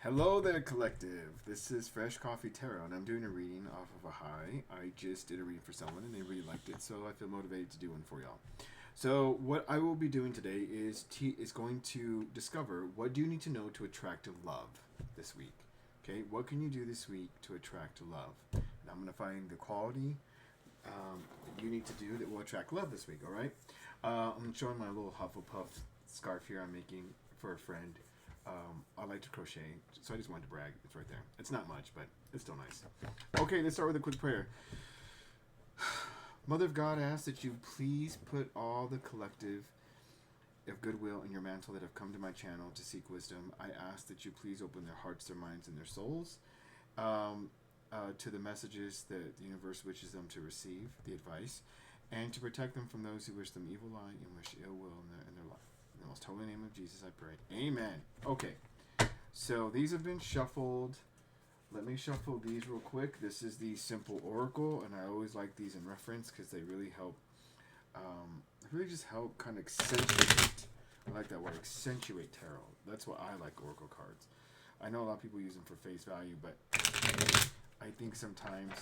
Hello there, collective. This is Fresh Coffee Tarot, and I'm doing a reading off of a high. I just did a reading for someone, and they really liked it, so I feel motivated to do one for y'all. So, what I will be doing today is going to discover what do you need to know to attract love this week. Okay, what can you do this week to attract love? And I'm going to find the quality that you need to do that will attract love this week. All right. I'm showing my little Hufflepuff scarf here I'm making for a friend. I like to crochet, so I just wanted to brag. It's right there. It's not much, but it's still nice. Okay, let's start with a quick prayer. Mother of God, I ask that you please put all the collective of goodwill in your mantle that have come to my channel to seek wisdom. I ask that you please open their hearts, their minds, and their souls to the messages that the universe wishes them to receive, the advice, and to protect them from those who wish them evil eye and wish ill will in their life. In the most holy name of Jesus, I pray. Amen. Okay, so these have been shuffled. Let me shuffle these real quick. This is the Simple Oracle, and I always like these in reference because they really help. Really just help kind of accentuate. I like that word, accentuate tarot. That's what I like Oracle cards. I know a lot of people use them for face value, but I think sometimes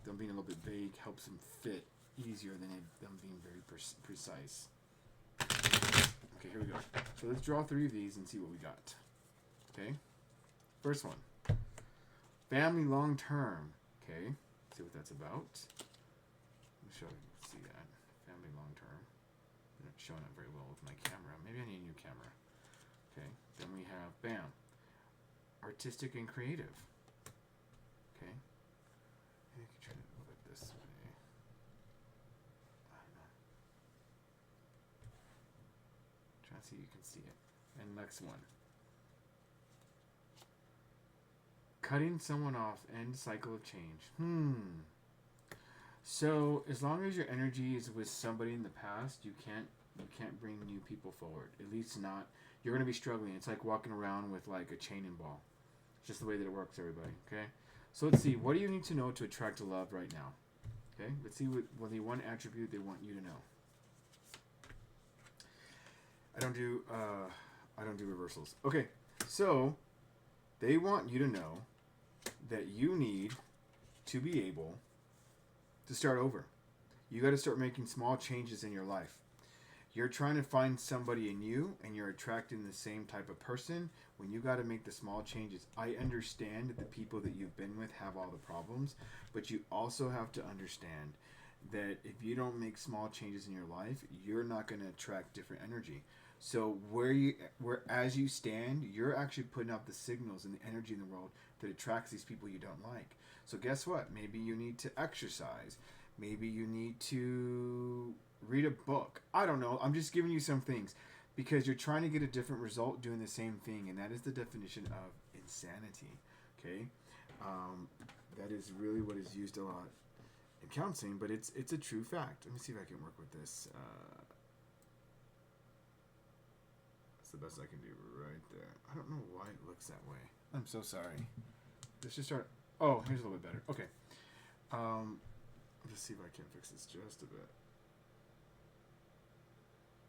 them being a little bit vague helps them fit easier than them being very precise. Okay, here we go. So let's draw 3 of these and see what we got. Okay, first one. Family long term. Okay, let's see what that's about. Let me show you. See that. Family long term. I'm not showing it very well with my camera. Maybe I need a new camera. Okay, then we have, bam, artistic and creative. Okay, maybe I can try to move it this way. I don't know. Try to see if you can see it. And next one. Cutting someone off, end cycle of change. So as long as your energy is with somebody in the past, you can't bring new people forward. At least not. You're gonna be struggling. It's like walking around with like a chain and ball. It's just the way that it works, everybody. Okay. So let's see. What do you need to know to attract love right now? Okay. Let's see what the one attribute they want you to know. I don't do reversals. Okay. So they want you to know that you need to be able to start over. You got to start making small changes in your life. You're trying to find somebody in you and you're attracting the same type of person when you got to make the small changes. I understand that the people that you've been with have all the problems, but you also have to understand that if you don't make small changes in your life, you're not going to attract different energy. So where as you stand, you're actually putting out the signals and the energy in the world that attracts these people you don't like. So guess what? Maybe you need to exercise. Maybe you need to read a book. I don't know. I'm just giving you some things because you're trying to get a different result doing the same thing, and that is the definition of insanity. Okay, that is really what is used a lot in counseling, but it's a true fact. Let me see if I can work with this. That's the best I can do right there. I don't know why it looks that way. I'm so sorry. Let's just start. Oh, here's a little bit better. Okay. Let's see if I can fix this just a bit.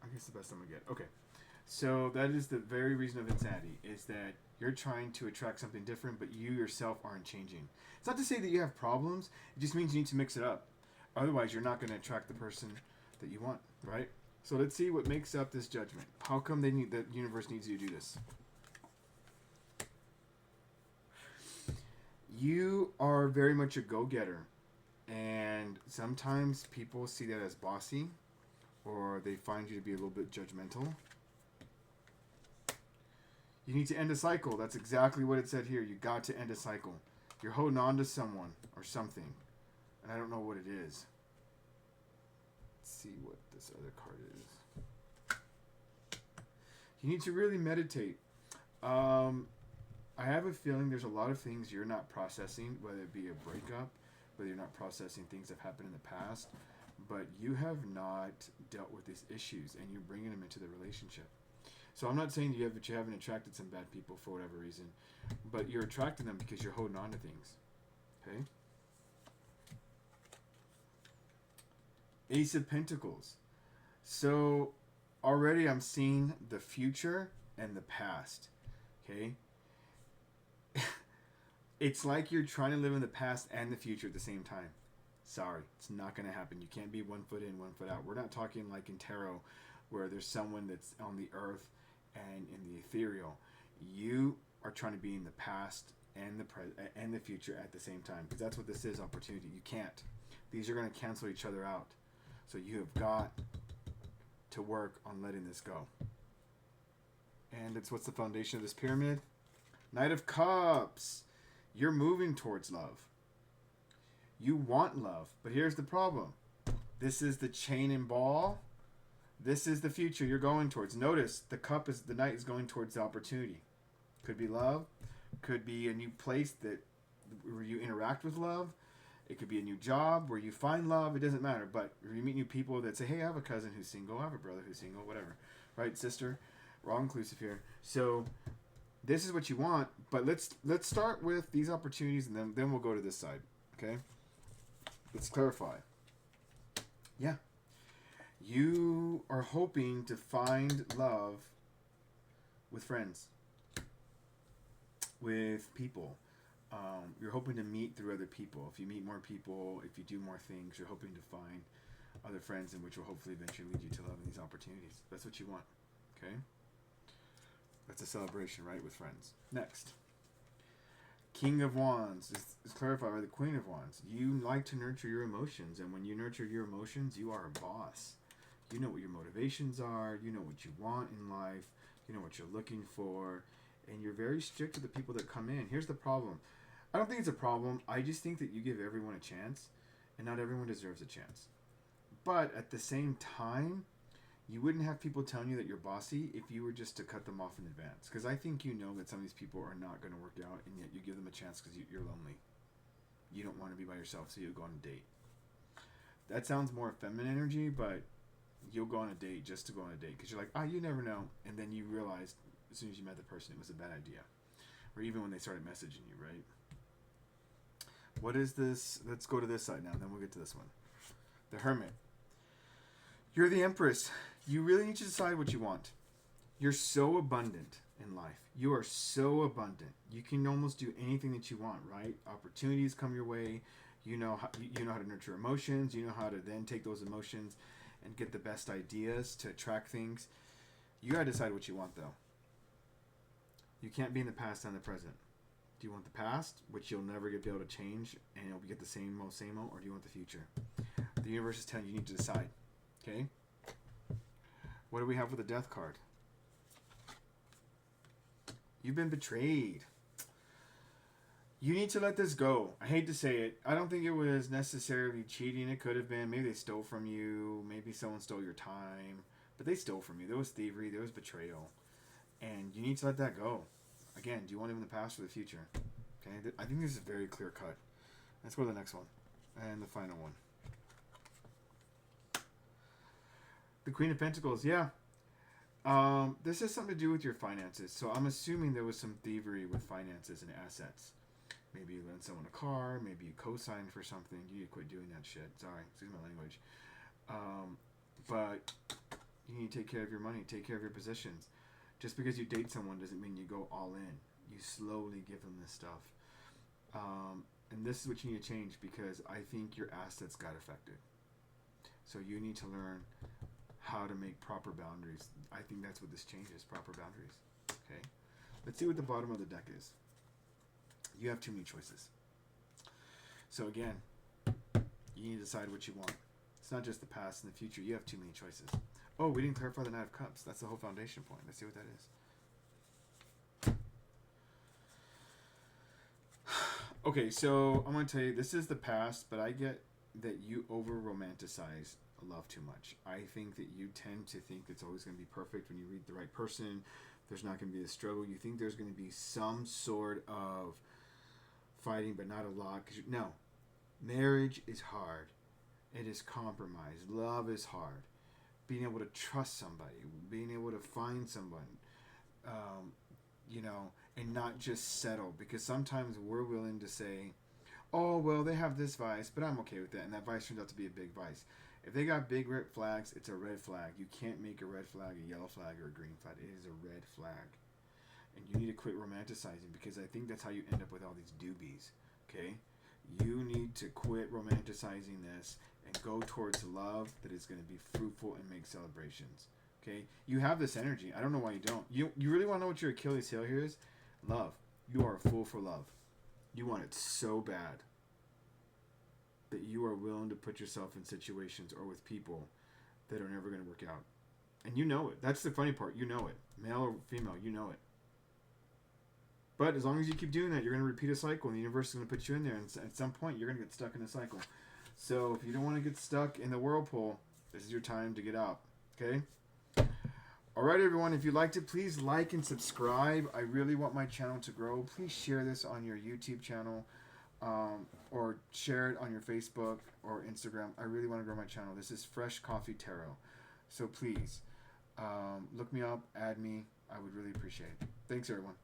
I guess the best I'm gonna get. Okay. So that is the very reason of insanity, is that you're trying to attract something different, but you yourself aren't changing. It's not to say that you have problems. It just means you need to mix it up. Otherwise, you're not going to attract the person that you want, right? So let's see what makes up this judgment. How come the universe needs you to do this? You are very much a go-getter, and sometimes people see that as bossy, or they find you to be a little bit judgmental. You need to end a cycle. That's exactly what it said here. You got to end a cycle. You're holding on to someone or something, and I don't know what it is. Let's see what this other card is. You need to really meditate. I have a feeling there's a lot of things you're not processing, whether it be a breakup, whether you're not processing things that have happened in the past, but you have not dealt with these issues, and you're bringing them into the relationship. So I'm not saying you haven't attracted some bad people for whatever reason, but you're attracting them because you're holding on to things. Okay? Ace of Pentacles. So already I'm seeing the future and the past. Okay? It's like you're trying to live in the past and the future at the same time. Sorry, it's not going to happen. You can't be 1 foot in, 1 foot out. We're not talking like in tarot, where there's someone that's on the earth and in the ethereal. You are trying to be in the past and the future at the same time, because that's what this is, opportunity. You can't. These are going to cancel each other out. So you have got to work on letting this go. And it's what's the foundation of this pyramid? Knight of Cups. You're moving towards love. You want love, but here's the problem. This is the chain and ball. This is the future you're going towards. Notice the knight is going towards the opportunity. Could be love, could be a new place where you interact with love. It could be a new job where you find love. It doesn't matter, but you meet new people that say, "Hey, I have a cousin who's single. I have a brother who's single. Whatever, right, sister?" We're all inclusive here. So this is what you want, but let's start with these opportunities, and then we'll go to this side. Okay. Let's clarify. Yeah. You are hoping to find love with friends, with people. You're hoping to meet through other people. If you meet more people, if you do more things, you're hoping to find other friends, in which will hopefully eventually lead you to love and these opportunities. That's what you want. Okay? That's a celebration, right, with friends. Next. King of Wands is clarified by the Queen of Wands. You like to nurture your emotions, and when you nurture your emotions, you are a boss. You know what your motivations are, you know what you want in life, you know what you're looking for, and you're very strict with the people that come in. Here's the problem. I don't think it's a problem. I just think that you give everyone a chance, and not everyone deserves a chance. But at the same time, you wouldn't have people telling you that you're bossy if you were just to cut them off in advance. Because I think you know that some of these people are not going to work out, and yet you give them a chance because you're lonely. You don't want to be by yourself, so you'll go on a date. That sounds more feminine energy, but you'll go on a date just to go on a date. Because you're like, you never know. And then you realize, as soon as you met the person, it was a bad idea. Or even when they started messaging you, right? What is this? Let's go to this side now, then we'll get to this one. The Hermit. You're the Empress. You really need to decide what you want. You're so abundant in life. You are so abundant. You can almost do anything that you want, right? Opportunities come your way. You know how to nurture emotions. You know how to then take those emotions and get the best ideas to attract things. You gotta decide what you want, though. You can't be in the past and the present. Do you want the past, which you'll never be able to change, and you'll get the same old, or do you want the future? The universe is telling you need to decide. Okay? What do we have with the Death card? You've been betrayed. You need to let this go. I hate to say it. I don't think it was necessarily cheating. It could have been. Maybe they stole from you. Maybe someone stole your time. But they stole from you. There was thievery. There was betrayal. And you need to let that go. Again, do you want to live in the past or the future? Okay? I think this is very clear cut. Let's go to the next one. And the final one. The Queen of Pentacles. Yeah. This has something to do with your finances. So I'm assuming there was some thievery with finances and assets. Maybe you lent someone a car. Maybe you co-signed for something. You need to quit doing that shit. Sorry. Excuse my language. But you need to take care of your money. Take care of your possessions. Just because you date someone doesn't mean you go all in. You slowly give them this stuff. And this is what you need to change, because I think your assets got affected. So you need to learn how to make proper boundaries. I think that's what this change is, proper boundaries. Okay? Let's see what the bottom of the deck is. You have too many choices. So again, you need to decide what you want. It's not just the past and the future. You have too many choices. Oh, we didn't clarify the Knight of Cups. That's the whole foundation point. Let's see what that is. Okay, so I'm going to tell you, this is the past, but I get that you over-romanticize love too much. I think that you tend to think it's always going to be perfect when you read the right person. There's not going to be a struggle. You think there's going to be some sort of fighting, but not a lot. No. Marriage is hard. It is compromise. Love is hard. Being able to trust somebody, being able to find someone, and not just settle. Because sometimes we're willing to say, oh, well, they have this vice, but I'm okay with that. And that vice turns out to be a big vice. If they got big red flags, it's a red flag. You can't make a red flag a yellow flag or a green flag. It is a red flag. and you need to quit romanticizing, because I think that's how you end up with all these doobies. Okay, you need to quit romanticizing this and go towards love that is going to be fruitful and make celebrations. Okay, you have this energy. I don't know why you don't. You really want to know what your Achilles heel here is? Love. You are a fool for love. You want it so bad that you are willing to put yourself in situations or with people that are never going to work out. And you know it. That's the funny part. You know it. Male or female, you know it. But as long as you keep doing that, you're going to repeat a cycle, and the universe is going to put you in there, and at some point, you're going to get stuck in a cycle. So if you don't want to get stuck in the whirlpool, this is your time to get out. Okay? All right, everyone. If you liked it, please like and subscribe. I really want my channel to grow. Please share this on your YouTube channel, or share it on your Facebook or Instagram. I really want to grow my channel. This is Fresh Coffee Tarot. So please, look me up, add me. I would really appreciate it. Thanks, everyone.